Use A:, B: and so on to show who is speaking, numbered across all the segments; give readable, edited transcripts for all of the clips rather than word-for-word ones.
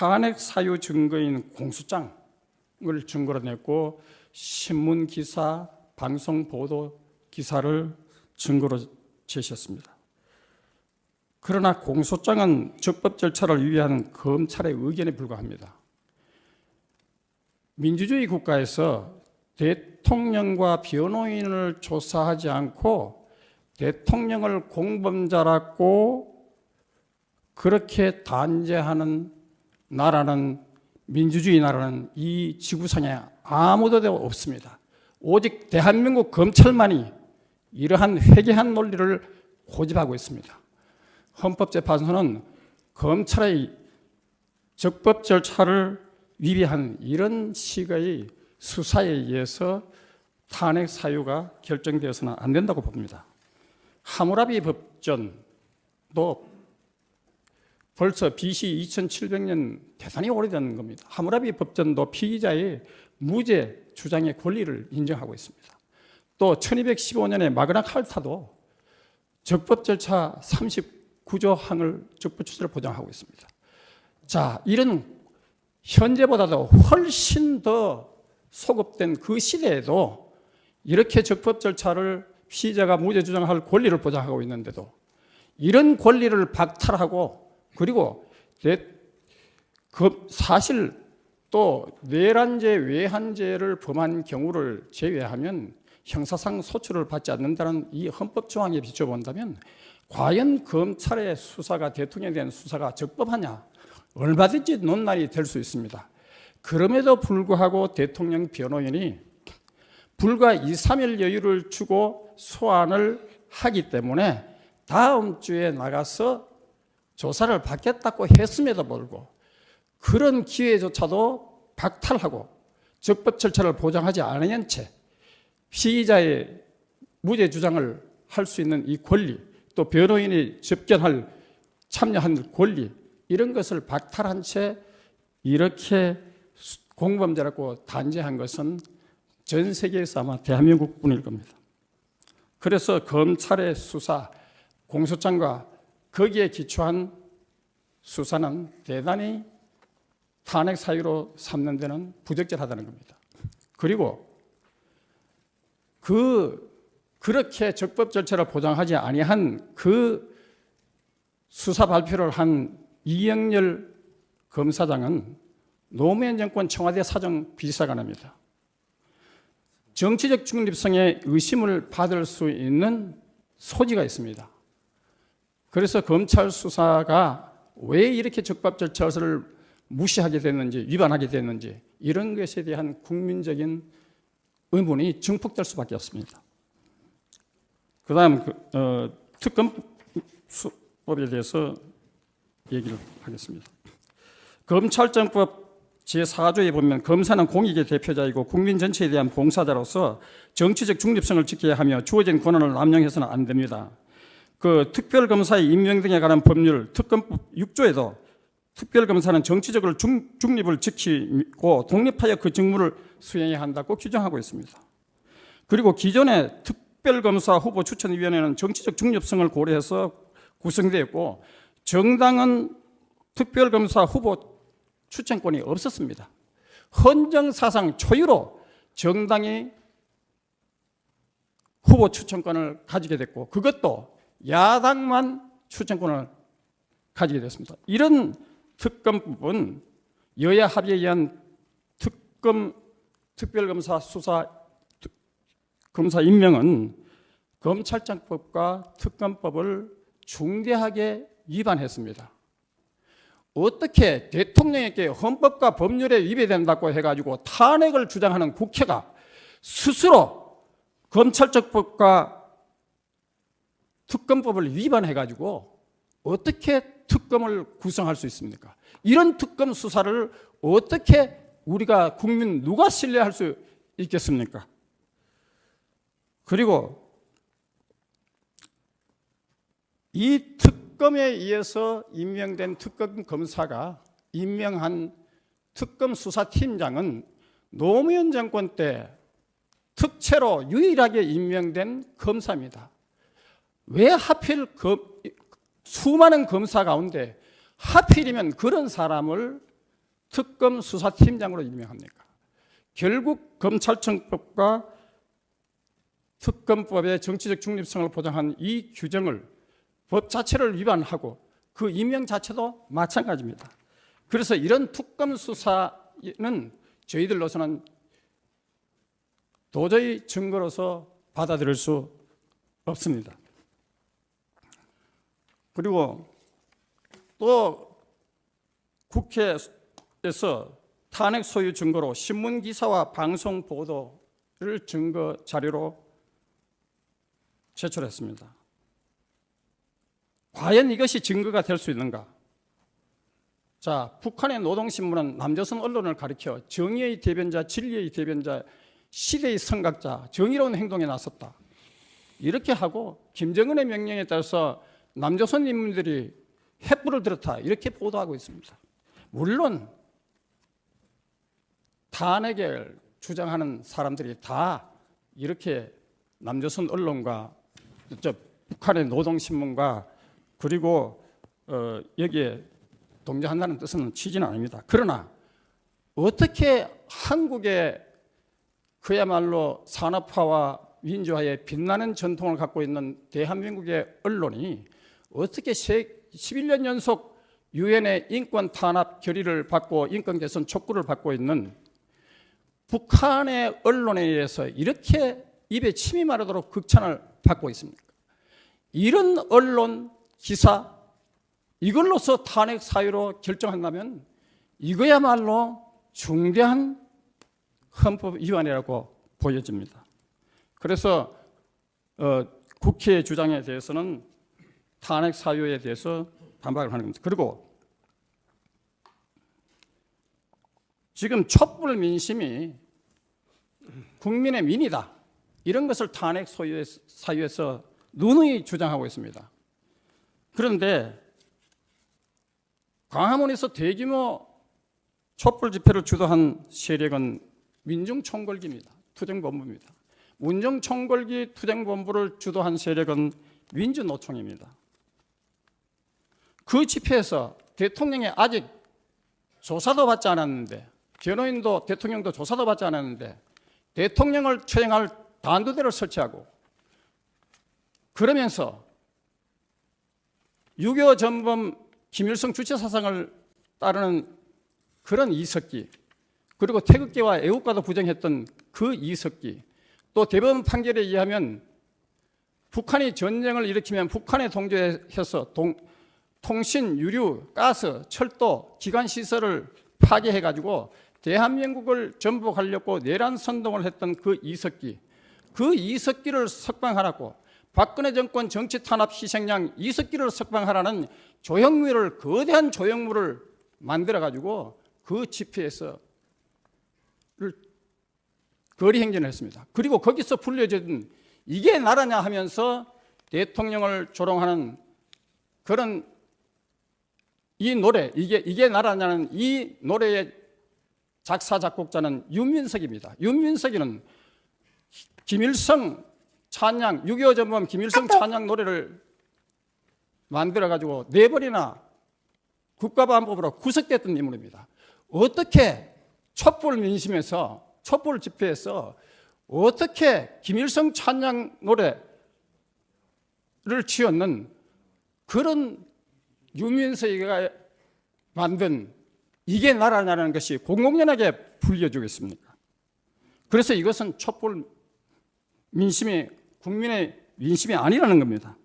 A: 탄핵 사유 증거인 공소장을 증거로 냈고 신문 기사, 방송 보도 기사를 증거로 제시했습니다. 그러나 공소장은 적법 절차를 위한 검찰의 의견에 불과합니다. 민주주의 국가에서 대통령과 변호인을 조사하지 않고 대통령을 공범자라고 그렇게 단죄하는 나라는, 민주주의 나라는 이 지구상에 아무도 없습니다. 오직 대한민국 검찰만이 이러한 회개한 논리를 고집하고 있습니다. 헌법재판소는 검찰의 적법 절차를 위배한 이런 식의 수사에 의해서 탄핵 사유가 결정되어서는 안 된다고 봅니다. 하무라비 법전도 벌써 BC 2700년 대단히 오래된 겁니다. 하무라비 법전도 피의자의 무죄 주장의 권리를 인정하고 있습니다. 또 1215년에 마그나 칼타도 적법 절차 39조 항을 적법 절차를 보장하고 있습니다. 자, 이런 현재보다도 훨씬 더 소급된 그 시대에도 이렇게 적법 절차를 피의자가 무죄 주장할 권리를 보장하고 있는데도 이런 권리를 박탈하고, 그리고 사실 또 내란죄, 외환죄를 범한 경우를 제외하면 형사상 소출을 받지 않는다는 이 헌법 조항에 비춰본다면 과연 검찰의 수사가, 대통령에 대한 수사가 적법하냐, 얼마든지 논란이 될 수 있습니다. 그럼에도 불구하고 대통령 변호인이 불과 2, 3일 여유를 주고 소환을 하기 때문에 다음 주에 나가서 조사를 받겠다고 했음에도 불구하고 그런 기회조차도 박탈하고 적법 절차를 보장하지 않은 채 피의자의 무죄 주장을 할 수 있는 이 권리, 또 변호인이 접견할 참여한 권리, 이런 것을 박탈한 채 이렇게 공범자라고 단죄한 것은 전 세계에서 아마 대한민국뿐일 겁니다. 그래서 검찰의 수사, 공소장과 거기에 기초한 수사는 대단히 탄핵 사유로 삼는 데는 부적절하다는 겁니다. 그리고 그렇게 적법 절차를 보장하지 아니한 그 수사 발표를 한 이영렬 검사장은 노무현 정권 청와대 사정 비서관입니다. 정치적 중립성에 의심을 받을 수 있는 소지가 있습니다. 그래서 검찰 수사가 왜 이렇게 적법 절차를 무시하게 됐는지, 위반하게 됐는지, 이런 것에 대한 국민적인 의문이 증폭될 수밖에 없습니다. 그 다음 특검법에 대해서 얘기를 하겠습니다. 검찰정법 제4조에 보면 검사는 공익의 대표자이고 국민 전체에 대한 봉사자로서 정치적 중립성을 지켜야 하며 주어진 권한을 남용해서는 안 됩니다. 그 특별검사의 임명 등에 관한 법률 특검법 6조에도 특별검사는 정치적으로 중립을 지키고 독립하여 그 직무를 수행해야 한다고 규정하고 있습니다. 그리고 기존의 특별검사 후보 추천위원회는 정치적 중립성을 고려해서 구성되었고 정당은 특별검사 후보 추천권이 없었습니다. 헌정사상 초유로 정당이 후보 추천권을 가지게 됐고 그것도 야당만 추천권을 가지게 됐습니다. 이런 특검법은 여야 합의에 의한 특별검사 검사 임명은 검찰청법과 특검법을 중대하게 위반했습니다. 어떻게 대통령에게 헌법과 법률에 위배된다고 해가지고 탄핵을 주장하는 국회가 스스로 검찰청법과 특검법을 위반해가지고 어떻게 특검을 구성할 수 있습니까? 이런 특검 수사를 어떻게 우리가 국민 누가 신뢰할 수 있겠습니까? 그리고 이 특검에 의해서 임명된 특검 검사가 임명한 특검 수사팀장은 노무현 정권 때 특채로 유일하게 임명된 검사입니다. 왜 하필 수많은 검사 가운데 하필이면 그런 사람을 특검 수사팀장으로 임명합니까? 결국 검찰청법과 특검법의 정치적 중립성을 보장한 이 규정을 법 자체를 위반하고 그 임명 자체도 마찬가지입니다. 그래서 이런 특검 수사는 저희들로서는 도저히 증거로서 받아들일 수 없습니다. 그리고 또 국회에서 탄핵 소유 증거로 신문 기사와 방송 보도를 증거 자료로 제출했습니다. 과연 이것이 증거가 될 수 있는가? 자, 북한의 노동신문은 남조선 언론을 가리켜 정의의 대변자, 진리의 대변자, 시대의 선각자, 정의로운 행동에 나섰다. 이렇게 하고 김정은의 명령에 따라서 남조선 인민들이 횃불을 들었다. 이렇게 보도하고 있습니다. 물론 탄핵을 주장하는 사람들이 다 이렇게 남조선 언론과 북한의 노동신문과 그리고 여기에 동조한다는 뜻은 취지는 아닙니다. 그러나 어떻게 한국의 그야말로 산업화와 민주화의 빛나는 전통을 갖고 있는 대한민국의 언론이 어떻게 11년 연속 유엔의 인권 탄압 결의를 받고 인권 개선 촉구를 받고 있는 북한의 언론에 의해서 이렇게 입에 침이 마르도록 극찬을 받고 있습니까? 이런 언론 기사 이걸로서 탄핵 사유로 결정한다면 이거야말로 중대한 헌법 위반이라고 보여집니다. 그래서 국회의 주장에 대해서는 탄핵 사유에 대해서 반박을 하는 겁니다. 그리고 지금 촛불 민심이 국민의 민이다. 이런 것을 탄핵 사유에서 누누이 주장하고 있습니다. 그런데 광화문에서 대규모 촛불 집회를 주도한 세력은 민중총궐기입니다. 투쟁본부입니다. 민중총궐기 투쟁본부를 주도한 세력은 민주노총입니다. 그 집회에서 대통령이 아직 조사도 받지 않았는데 변호인도 대통령도 조사도 받지 않았는데 대통령을 처형할 단두대를 설치하고 그러면서 6.25 전범 김일성 주체 사상을 따르는 그런 이석기 그리고 태극기와 애국가도 부정했던 그 이석기 또 대법원 판결에 의하면 북한이 전쟁을 일으키면 북한에 동조해서 통신, 유류, 가스, 철도, 기관시설을 파괴해가지고 대한민국을 전복하려고 내란 선동을 했던 그 이석기를 석방하라고 박근혜 정권 정치 탄압 희생양 이석기를 석방하라는 조형물을 거대한 조형물을 만들어가지고 그 집회에서 거리 행진을 했습니다. 그리고 거기서 불려진 이게 나라냐 하면서 대통령을 조롱하는 그런 이 노래 이게 나라냐는 이 노래의 작사 작곡자는 윤민석입니다. 윤민석이는 김일성 찬양 6.25 전범 김일성 찬양 노래를 만들어가지고 4번이나 국가보안법으로 구속됐던 인물입니다. 어떻게 촛불 민심에서 촛불 집회에서 어떻게 김일성 찬양 노래를 지었는 그런 윤민석이가 만든 이게 나라냐는 것이 공공연하게 불려주겠습니까? 그래서 이것은 촛불 민심이 국민의 민심이 아니라는 겁니다.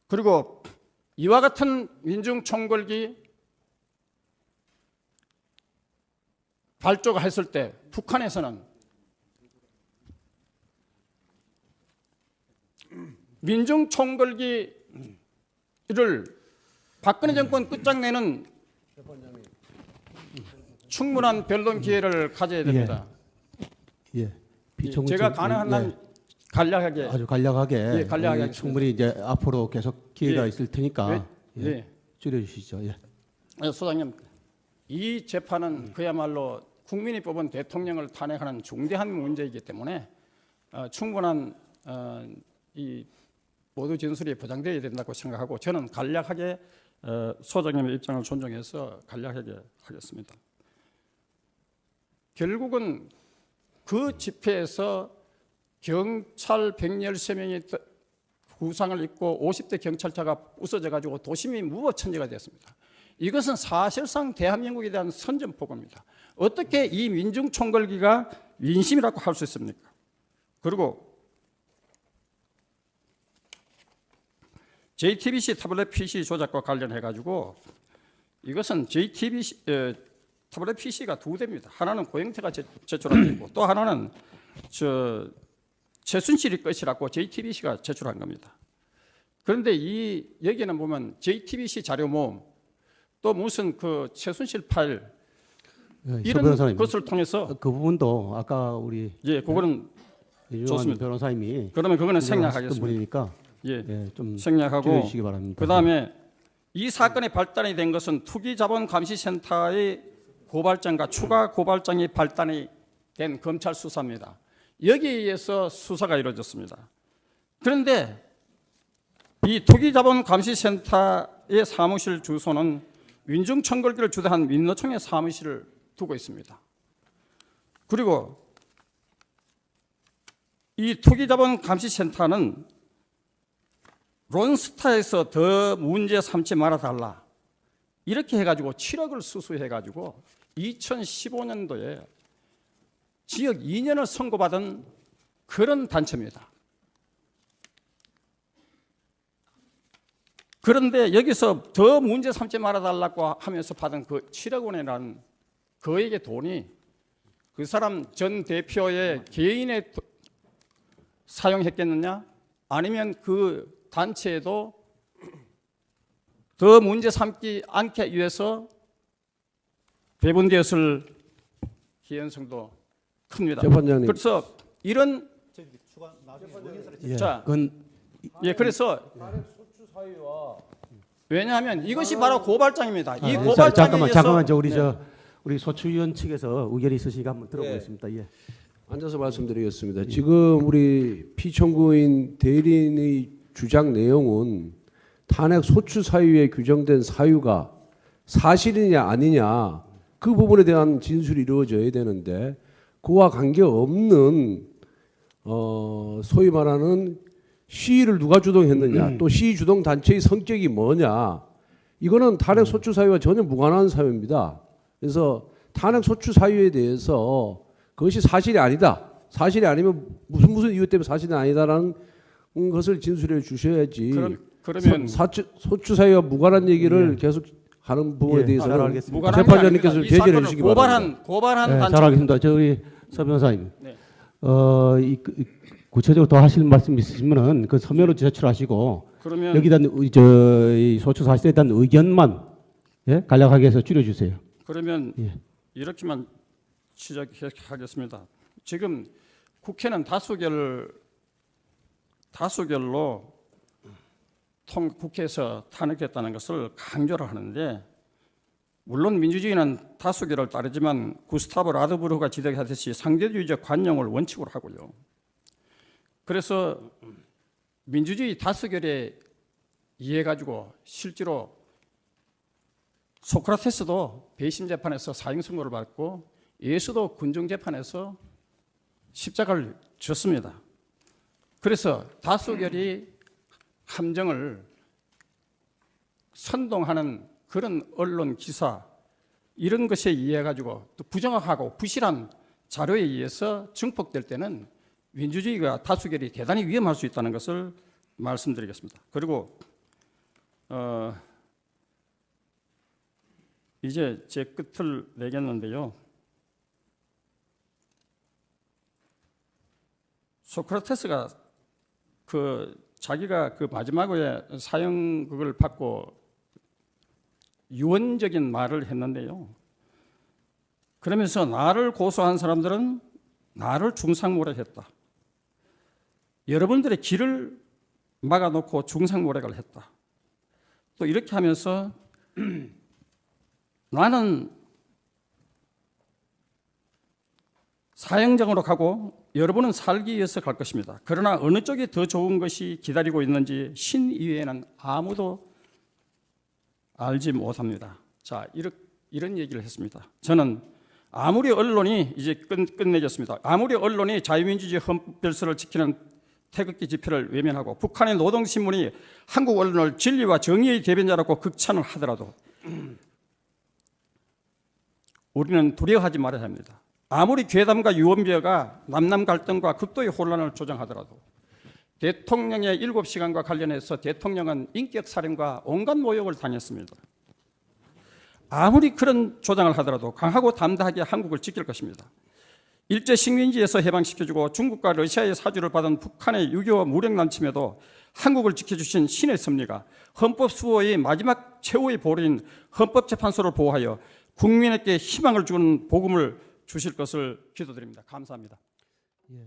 A: 그리고 이와 같은 민중총궐기 발조가 했을 때 북한에서는 민중총궐기를 박근혜 정권 끝장내는 충분한 변론 기회를 가져야 됩니다.
B: 예.
A: 제가 가능한 한 간략하게
B: 아주 간략하게
A: 간략하게
B: 충분히 이제 앞으로 계속 기회가 있을 테니까 줄여주시죠.
A: 소장님, 이 재판은 그야말로 국민이 뽑은 대통령을 탄핵하는 중대한 문제이기 때문에 충분한 이 모두 진술이 보장되어야 된다고 생각하고 저는 간략하게 소장님의 입장을 존중해서 간략하게 하겠습니다. 결국은 그 집회에서 경찰 113명이 구상을 입고 50대 경찰차가 부서져 가지고 도심이 무법천지가 됐습니다. 이것은 사실상 대한민국에 대한 선전포고입니다. 어떻게 이 민중 총궐기가 민심이라고 할 수 있습니까? 그리고 JTBC 타블렛 PC 조작과 관련해 가지고 이것은 JTBC 타블렛 PC가 두 대입니다. 하나는 고영태가 제출한 거고 또 하나는 최순실이 것이라고 JTBC가 제출한 겁니다. 그런데 이 여기는 보면 JTBC 자료 모음 또 무슨 그 최순실 파일 이런 것을 통해서
B: 그 부분도 아까 우리
A: 그거는
B: 이주환
A: 좋습니다.
B: 변호사님이
A: 그러면 그거는 생략하겠습니다.
B: 분이니까
A: 좀
B: 생략하고 줄여주시기 바랍니다.
A: 그다음에 이 사건의 발단이 된 것은 투기자본감시센터의 고발장과 추가 고발장이 발단이 된 검찰 수사입니다. 여기에 의해서 수사가 이루어졌습니다. 그런데 이 투기자본감시센터의 사무실 주소는 민중총궐기를 주도한 민노총의 사무실을 두고 있습니다. 그리고 이 투기자본감시센터는 론스타에서 더 문제 삼지 말아달라 이렇게 해가지고 7억을 수수해가지고 2015년도에 지역 2년을 선고받은 그런 단체입니다. 그런데 여기서 더 문제 삼지 말아달라고 하면서 받은 그 7억 원이라는 그에게 돈이 그 사람 전 대표의 개인에 사용했겠느냐? 아니면 그 단체에도 더 문제 삼지 않기 위해서 배분되었을 기현성도 큽니다.
C: 재판장님.
A: 그래서 이런 자, 그래서 왜냐하면 이것이 바로 고발장입니다. 이 고발장에
B: 잠깐만 우리 소추위원 측에서 의견이 있으시니까 한번 들어보겠습니다. 예.
C: 앉아서 말씀드리겠습니다. 지금 우리 피청구인 대리인의 주장 내용은 탄핵 소추 사유에 규정된 사유가 사실이냐 아니냐 그 부분에 대한 진술이 이루어져야 되는데 그와 관계없는 소위 말하는 시위를 누가 주동했느냐 또 시위 주동 단체의 성격이 뭐냐 이거는 탄핵 소추 사유와 전혀 무관한 사유입니다. 그래서 탄핵 소추 사유에 대해서 그것이 사실이 아니다. 사실이 아니면 무슨 이유 때문에 사실이 아니다라는 것을 진술해 주셔야지.
A: 그러면
C: 소추 사유와 무관한 얘기를 계속 하는 부분에 대해서는
A: 재판장님께서
C: 제재해 주시기 바랍니다.
A: 고발한 단체.
B: 잘 알겠습니다. 우리 서 변호사님.
A: 네.
B: 구체적으로 더 하실 말씀 있으시면은 그 서면으로 제출하시고
A: 그러면
B: 여기다 이 소추 사실에 대한 의견만 간략하게 해서 줄여주세요.
A: 그러면 이렇게만 시작하겠습니다. 지금 국회는 다수결로 국회에서 탄핵됐다는 것을 강조를 하는데 물론 민주주의는 다수결을 따르지만 구스타브 라드부르가 지적하듯이 상대주의적 관용을 원칙으로 하고요. 그래서 민주주의 다수결에 의해 가지고 실제로 소크라테스도 배심 재판에서 사형 선고를 받고 예수도 군중 재판에서 십자가를 졌습니다. 그래서 다수결이 함정을 선동하는 그런 언론 기사 이런 것에 의해 가지고 또 부정확하고 부실한 자료에 의해서 증폭될 때는 민주주의가 다수결이 대단히 위험할 수 있다는 것을 말씀드리겠습니다. 그리고 이제 제 끝을 내겠는데요. 소크라테스가 자기가 마지막에 사형 그걸 받고 유언적인 말을 했는데요. 그러면서 나를 고소한 사람들은 나를 중상모략했다. 여러분들의 길을 막아놓고 중상모략을 했다. 또 이렇게 하면서 나는 사형장으로 가고 여러분은 살기 위해서 갈 것입니다. 그러나 어느 쪽이 더 좋은 것이 기다리고 있는지 신 이외에는 아무도 알지 못합니다. 자, 이런 얘기를 했습니다. 저는 아무리 언론이 이제 끝내겠습니다. 아무리 언론이 자유민주주의 헌법 질서를 지키는 태극기 집회를 외면하고 북한의 노동신문이 한국 언론을 진리와 정의의 대변자라고 극찬을 하더라도 우리는 두려워하지 말아야 합니다. 아무리 괴담과 유언비어가 남남 갈등과 극도의 혼란을 조장하더라도 대통령의 7시간과 관련해서 대통령은 인격 살인과 온갖 모욕을 당했습니다. 아무리 그런 조장을 하더라도 강하고 담대하게 한국을 지킬 것입니다. 일제 식민지에서 해방시켜주고 중국과 러시아의 사주를 받은 북한의 6.25 무력난침에도 한국을 지켜주신 신의 섭리가 헌법 수호의 마지막 최후의 보루인 헌법재판소를 보호하여 국민에게 희망을 주는 복음을 주실 것을 기도드립니다. 감사합니다.
B: 예.